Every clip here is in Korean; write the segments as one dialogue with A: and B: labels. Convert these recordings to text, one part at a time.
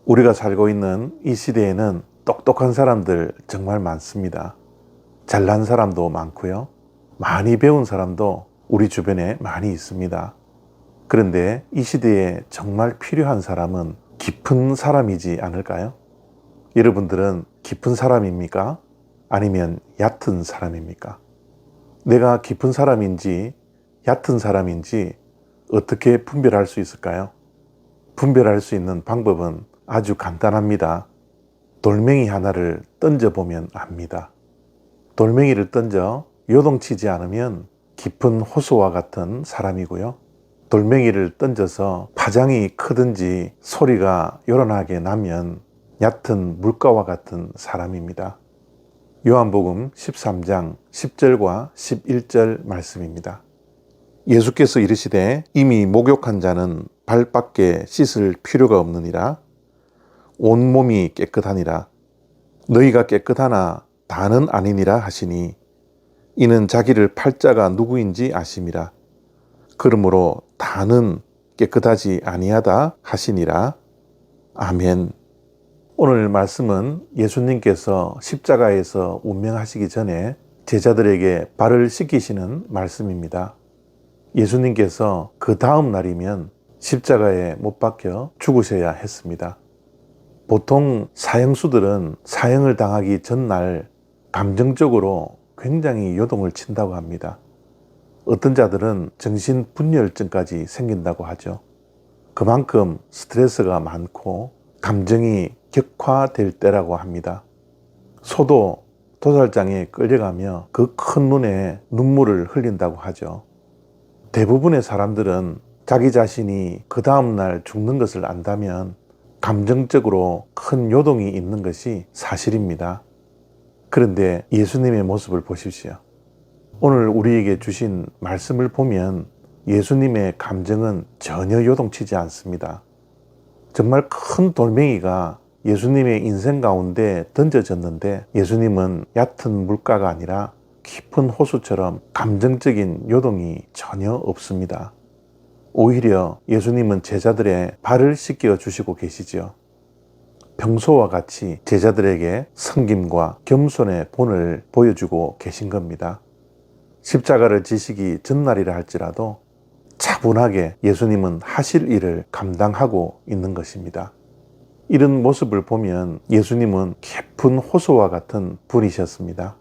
A: 우리가 살고 있는 이 시대에는 똑똑한 사람들 정말 많습니다. 잘난 사람도 많고요. 많이 배운 사람도 우리 주변에 많이 있습니다. 그런데 이 시대에 정말 필요한 사람은 깊은 사람이지 않을까요? 여러분들은 깊은 사람입니까? 아니면 얕은 사람입니까? 내가 깊은 사람인지 얕은 사람인지 어떻게 분별할 수 있을까요? 분별할 수 있는 방법은 아주 간단합니다. 돌멩이 하나를 던져보면 압니다. 돌멩이를 던져 요동치지 않으면 깊은 호수와 같은 사람이고요. 돌멩이를 던져서 파장이 크든지 소리가 요란하게 나면 얕은 물가와 같은 사람입니다. 요한복음 13장 10절과 11절 말씀입니다. 예수께서 이르시되 이미 목욕한 자는 발밖에 씻을 필요가 없느니라. 온몸이 깨끗하니라. 너희가 깨끗하나 다는 아니니라 하시니 이는 자기를 팔자가 누구인지 아심이라. 그러므로 다는 깨끗하지 아니하다 하시니라. 아멘. 오늘 말씀은 예수님께서 십자가에서 운명하시기 전에 제자들에게 발을 씻기시는 말씀입니다. 예수님께서 그 다음 날이면 십자가에 못 박혀 죽으셔야 했습니다. 보통 사형수들은 사형을 당하기 전날 감정적으로 굉장히 요동을 친다고 합니다. 어떤 자들은 정신분열증까지 생긴다고 하죠. 그만큼 스트레스가 많고 감정이 격화될 때라고 합니다. 소도 도살장에 끌려가며 그 큰 눈에 눈물을 흘린다고 하죠. 대부분의 사람들은 자기 자신이 그 다음날 죽는 것을 안다면 감정적으로 큰 요동이 있는 것이 사실입니다. 그런데 예수님의 모습을 보십시오. 오늘 우리에게 주신 말씀을 보면 예수님의 감정은 전혀 요동치지 않습니다. 정말 큰 돌멩이가 예수님의 인생 가운데 던져졌는데 예수님은 얕은 물가가 아니라 깊은 호수처럼 감정적인 요동이 전혀 없습니다. 오히려 예수님은 제자들의 발을 씻겨 주시고 계시죠. 평소와 같이 제자들에게 섬김과 겸손의 본을 보여주고 계신 겁니다. 십자가를 지시기 전날이라 할지라도 차분하게 예수님은 하실 일을 감당하고 있는 것입니다. 이런 모습을 보면 예수님은 깊은 호수와 같은 분이셨습니다.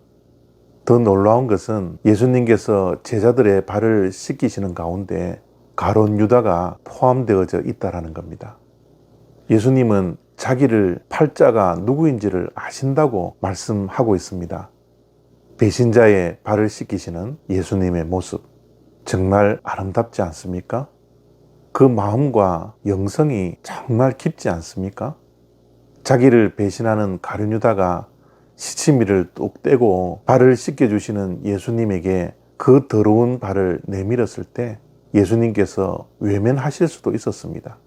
A: 더 놀라운 것은 예수님께서 제자들의 발을 씻기시는 가운데 가룟 유다가 포함되어져 있다는 겁니다. 예수님은 자기를 팔자가 누구인지를 아신다고 말씀하고 있습니다. 배신자의 발을 씻기시는 예수님의 모습, 정말 아름답지 않습니까? 그 마음과 영성이 정말 깊지 않습니까? 자기를 배신하는 가룟 유다가 시치미를 뚝 떼고 발을 씻겨주시는 예수님에게 그 더러운 발을 내밀었을 때 예수님께서 외면하실 수도 있었습니다.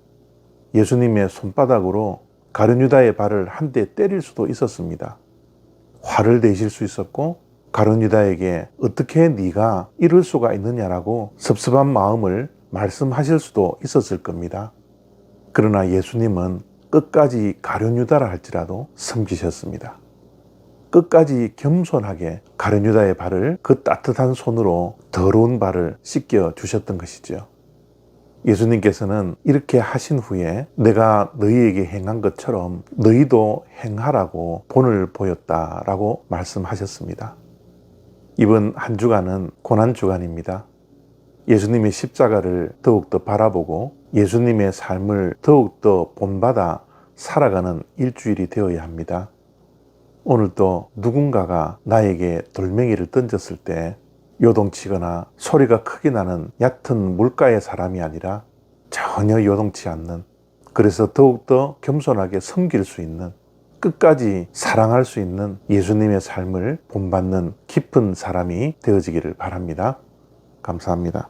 A: 예수님의 손바닥으로 가룟 유다의 발을 한 대 때릴 수도 있었습니다. 화를 내실 수 있었고 가룟 유다에게 어떻게 네가 이럴 수가 있느냐라고 섭섭한 마음을 말씀하실 수도 있었을 겁니다. 그러나 예수님은 끝까지 가룟 유다라 할지라도 섬기셨습니다. 끝까지 겸손하게 가룟 유다의 발을 그 따뜻한 손으로 더러운 발을 씻겨 주셨던 것이죠. 예수님께서는 이렇게 하신 후에 내가 너희에게 행한 것처럼 너희도 행하라고 본을 보였다라고 말씀하셨습니다. 이번 한 주간은 고난주간입니다. 예수님의 십자가를 더욱더 바라보고 예수님의 삶을 더욱더 본받아 살아가는 일주일이 되어야 합니다. 오늘도 누군가가 나에게 돌멩이를 던졌을 때 요동치거나 소리가 크게 나는 얕은 물가의 사람이 아니라 전혀 요동치 않는, 그래서 더욱더 겸손하게 섬길 수 있는, 끝까지 사랑할 수 있는 예수님의 삶을 본받는 깊은 사람이 되어지기를 바랍니다. 감사합니다.